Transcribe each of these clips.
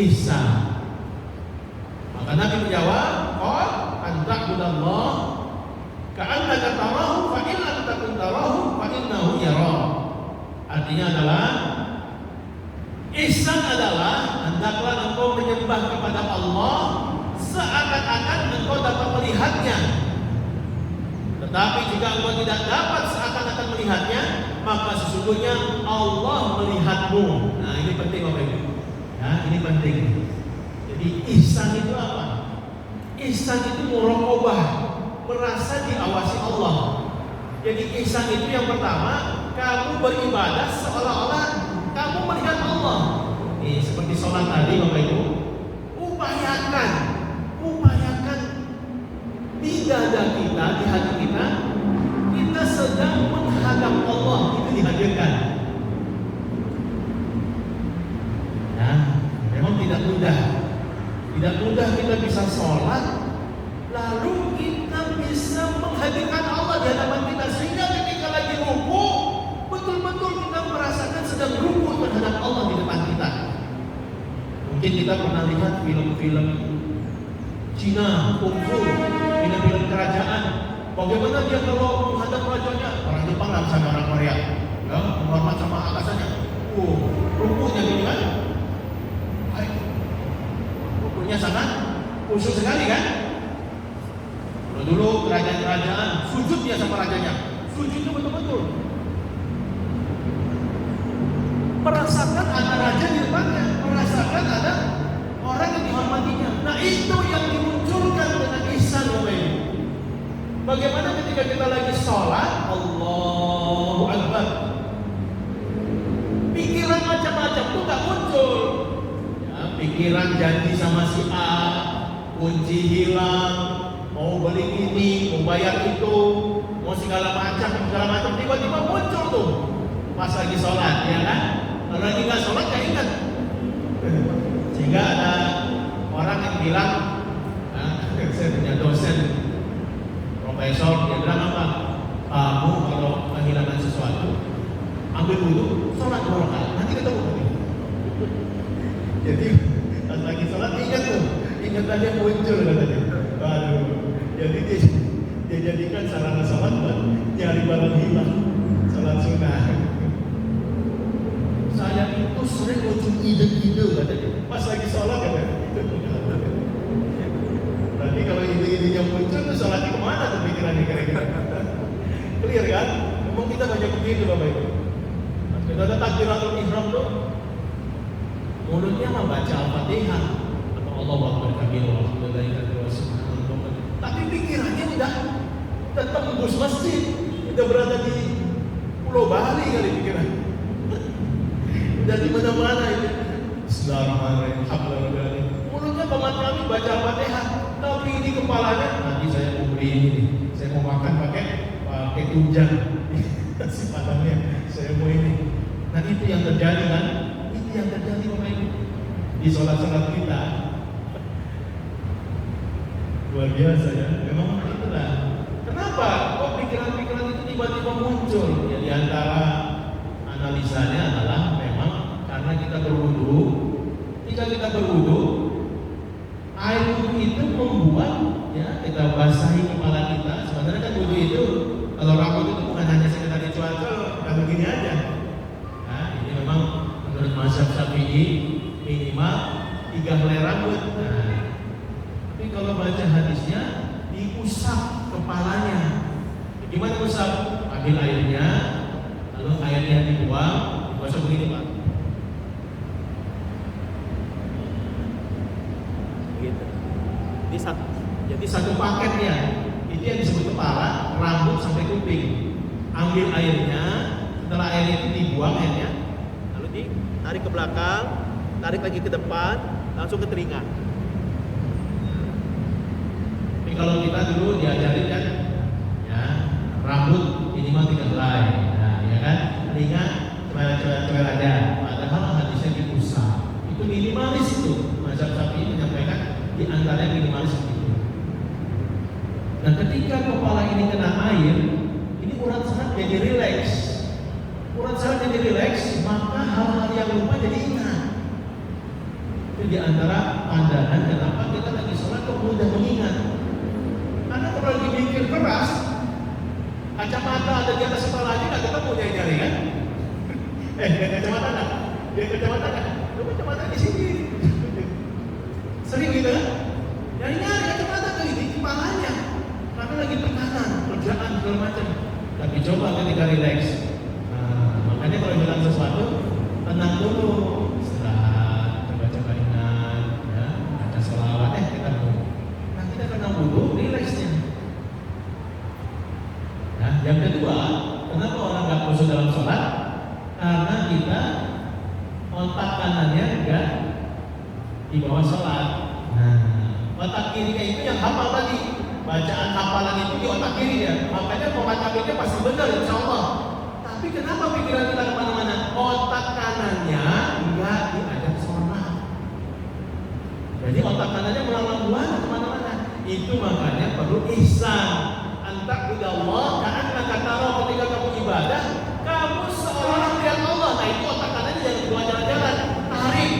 ihsan. Maka Nabi menjawab, qul anta'budallah ka'annaka tarahu fa in lam takun tarahu fa innahu yarak. Artinya adalah ihsan adalah hendaklah engkau menyembah kepada Allah seakan-akan engkau dapat melihatnya. Tetapi jika engkau tidak dapat seakan-akan melihatnya, maka sesungguhnya Allah melihatmu. Nah, ini penting Bapak Ibu. Ya, ini penting. Jadi ihsan itu apa? Ihsan itu muraqabah, merasa diawasi Allah. Jadi ihsan itu yang pertama, kamu beribadah seolah-olah kamu melihat Allah. Ini seperti sholat tadi Bapak Ibu. Upayakan di dada kita, di hati kita, kita sedang menghadap Allah, itu dihadirkan. Nah, memang tidak mudah kita bisa sholat, lalu kita bisa menghadirkan Allah di hadapan kita, sehingga ketika lagi ruku, betul-betul kita merasakan sedang ruku menghadap Allah di depan kita. Mungkin kita pernah lihat film-film Cina, kungfu, film-film kerajaan. Bagaimana dia kalau menghadap rajanya? Orang Jepang lah sama orang Korea, ya, menghormat sama atasannya. Rukunya gini kan? Rukunya sangat khusyuk sekali kan? Kalau dulu kerajaan-kerajaan sujud dia sama rajanya, sujudnya betul-betul. Merasakan ada raja di depannya, merasakan ada orang yang dihormatinya. Nah, itu yang dimunculkan dengan ihsan Bapak Ibu. Bagaimana ketika kita lagi sholat, Allahu Akbar, pikiran macam-macam tuh gak muncul. Ya, pikiran janji sama si A, kunci hilang, mau beli ini, mau bayar itu, mau segala macam, tiba-tiba muncul tuh pas lagi sholat, ya kan? Kalau lagi nggak sholat nggak ingat. Sehingga ada orang yang bilang, saya punya dosen profesor, dia bilang apa? Kamu kalau kehilangan sesuatu, ambil wudhu, sholat 2 rakaat, nanti ketemu lagi. Jadi pas lagi sholat ingatannya muncul katanya. Aduh, jadi dia jadikan sarana sholat buat nyari barang hilang, sholat sunnah. Saya itu sering muncul ide-ide katanya. Pas lagi sholat katanya. Berarti kalau ide-idenya muncul tuh sholatnya kemana tuh pikirannya kira-kira? Clear kan? Memang kita banyak begitu Bapak Ibu. Kita ada takbiratul ihram tuh, mulutnya mah baca Al-Fatihah atau Allahu Akbar kabir wa subhanallah. Tapi pikirannya udah tembus masjid, udah berada di Pulau Bali kali pikiran. Udah di mana-mana itu. Bismillahirrahmanirrahim. Mulutnya paman kami baca Al-Fatihah, tapi di kepalanya nanti saya mau beli ini, saya mau makan pakai tunjang. Si padangnya, saya mau ini. Nah itu yang terjadi kan? Itu yang terjadi Bapak Ibu di sholat-sholat kita. Luar biasa ya. Memang itulah. Kenapa kok pikiran-pikiran itu tiba-tiba muncul? Ya di antara analisanya adalah memang karena kita berwudu. Jika kita berwudu, air wudu itu membuat ya kita basahi kepala kita. Sebenarnya kan wudu itu kalau rambut itu bukan hanya sekedar dicuacol dan begini aja. Nah, ini memang menurut mazhab Syafi'i minimal 3 helai rambut. Nah, tapi kalau baca hadisnya diusap kepalanya. Gimana usap? Ambil airnya, lalu airnya dibuang, digosok begini Pak. Gitu. Jadi satu paketnya itu yang disebut kepala, rambut sampai kuping. Ambil airnya, setelah airnya itu dibuang airnya, lalu ditarik ke belakang, tarik lagi ke depan, langsung ke telinga. Tapi kalau kita dulu diajarin kan, ya rambut minimal 3 helai, nah ya kan, telinga cuel aja. Padahal hadisnya diusap. Itu minimalis itu. Mazhab Syafi'i menyampaikan di antaranya minimalis itu. Dan ketika kepala ini kena air, ini urat saraf jadi rileks. Urat saraf jadi rileks, maka hal-hal yang lupa jadi ingat. Itu di antara pandangan kenapa kita lagi sholat kok mudah mengingat. Karena kalau lagi mikir keras, kacamata ada di atas kepala aja nggak ketemu nyari kan? Kacamata nggak? Dia kacamata nggak? Lu kacamata di sini. Sering gitu kan? Nyari kacamata tuh di kepalanya. Karena lagi tekanan, kerjaan segala macam. Tapi coba ketika relax. Nah, makanya kalau bilang sesuatu, tenang dulu. Istirahat, baca kalimat, ya, baca sholawat, kita mau. Nah, kita tenang dulu, relaxnya. Nah, yang kedua, kenapa orang nggak khusyuk dalam sholat? Karena kita otak kanannya enggak di bawah sholat. Nah, otak kirinya itu yang hafal tadi. Bacaan hafalan itu di otak kiri ya. Makanya pemacamannya pasti benar insya Allah. Tapi kenapa pikiran kita kemana-mana? Otak kanannya enggak diajak sholat. Jadi otak kanannya melanglang-buana kemana-mana. Itu makanya perlu ihsan. Antakudallah karena kata Allah ketika kamu ibadah, kamu seolah-olah melihat Allah. Nah itu otak kanannya jangan dibawa jalan-jalan. Tarik.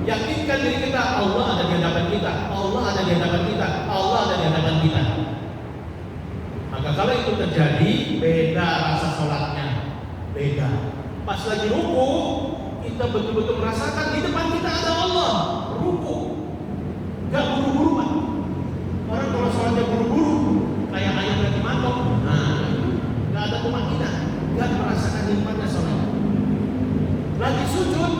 Yakinkan diri kita, Allah ada di hadapan kita, Allah ada di hadapan kita, Allah ada di hadapan kita. Maka kalau itu terjadi, beda rasa sholatnya, beda. Pas lagi ruku, kita betul-betul merasakan di depan kita ada Allah. Ruku, gak buru-buru Pak. Orang kalau sholatnya buru-buru, kayak ayam lagi matok, nah gak ada tumakinah, gak merasakan di depannya sholat. Lagi sujud,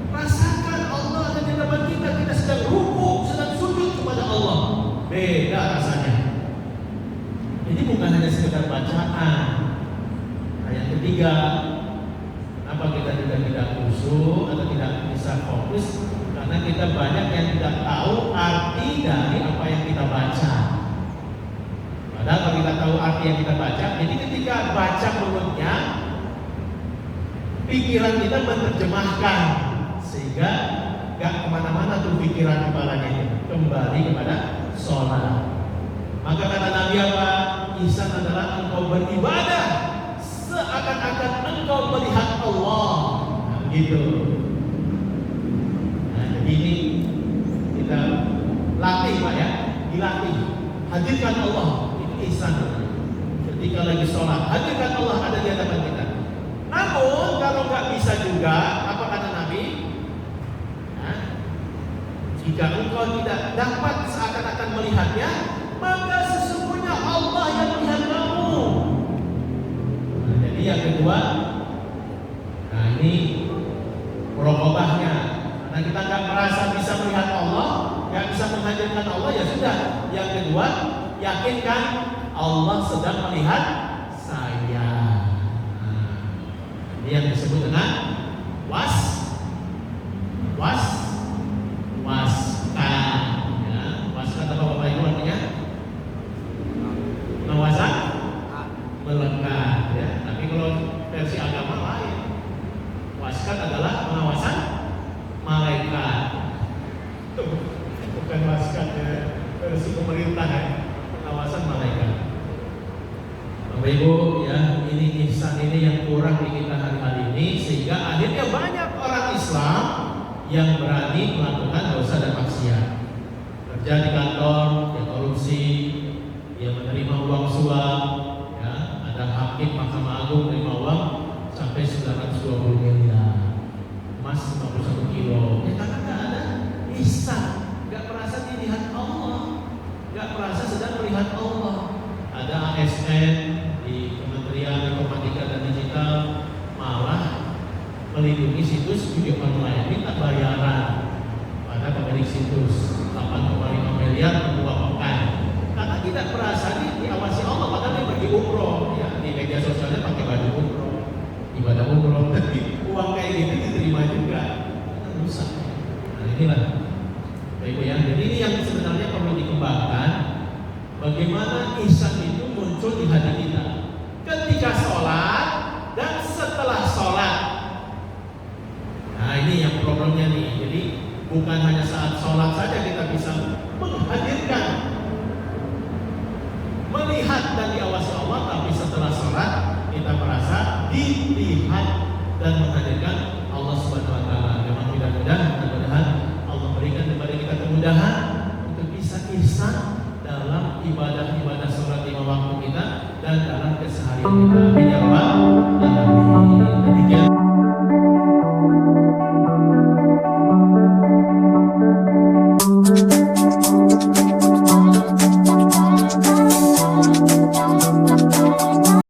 rasakan Allah ada di depan kita, kita sedang ruku, sedang sujud kepada Allah. Beda rasanya. Jadi bukan hanya sekedar bacaan. Nah, yang ketiga, kenapa kita tidak khusyuk atau tidak bisa fokus? Karena kita banyak yang tidak tahu arti dari apa yang kita baca. Padahal kalau kita tahu arti yang kita baca, jadi ketika baca mulutnya, pikiran kita menerjemahkan sehingga gak kemana-mana tuh pikiran kepalanya itu, kembali kepada sholat. Maka kata Nabi apa? Ihsan adalah engkau beribadah seakan-akan engkau melihat Allah. Nah, gitu. Nah, jadi ini kita latih Pak ya, dilatih. Hadirkan Allah, itu ihsan. Ketika lagi sholat, hadirkan Allah ada di hadapan kita. Namun kalau nggak bisa juga, apa kata Nabi? Nah, jika engkau tidak dapat seakan-akan melihatnya, maka sesungguhnya Allah yang melihat kamu. Nah, jadi yang kedua, nah ini muraqabahnya. Karena kita nggak merasa bisa melihat Allah, nggak bisa menghadirkan Allah, ya sudah. Yang kedua, yakinkan Allah sedang melihat saya. Ini yang disebut dengan waskan. Ya, waskan apa Bapak Ibu artinya? Pengawasan melekat. Ya. Tapi kalau versi agama lain, waskan adalah pengawasan malaikat. Bukan waskan ya, versi pemerintah ya, pengawasan malaikat. Bapak Ibu ya, ini ihsan ini yang kurang di kita hari-hari ini, sehingga akhirnya banyak orang Islam yang berani melakukan dosa dan maksiat. Kerja di kantor, dia korupsi, dia menerima uang suap, ya, ada hakim Mahkamah Agung menerima uang sampai 920 miliar, emas 51 kilo. Ya karena nggak ada ihsan, nggak merasa dilihat Allah, nggak merasa sedang melihat Allah. Ada ASN di Kementerian Informatika dan Digital malah melindungi situs video online, minta bayaran pada pemilik situs 8,5 miliar per 2 pekan karena tidak merasa diawasi Allah. Padahal dia pergi umroh ya, di media sosialnya pakai baju umroh, ibadah umroh, tapi uang kayak gitu diterima juga, rusak. Nah inilah Ibu ya, jadi ini yang sebenarnya perlu dikembangkan. Bagaimana ihsan itu muncul di hati kita ketika sholat dan setelah sholat. Nah ini yang problemnya nih. Jadi bukan hanya saat sholat saja kita bisa menghadirkan, melihat dan diawasi Allah, tapi setelah sholat kita merasa dilihat dan menghadirkan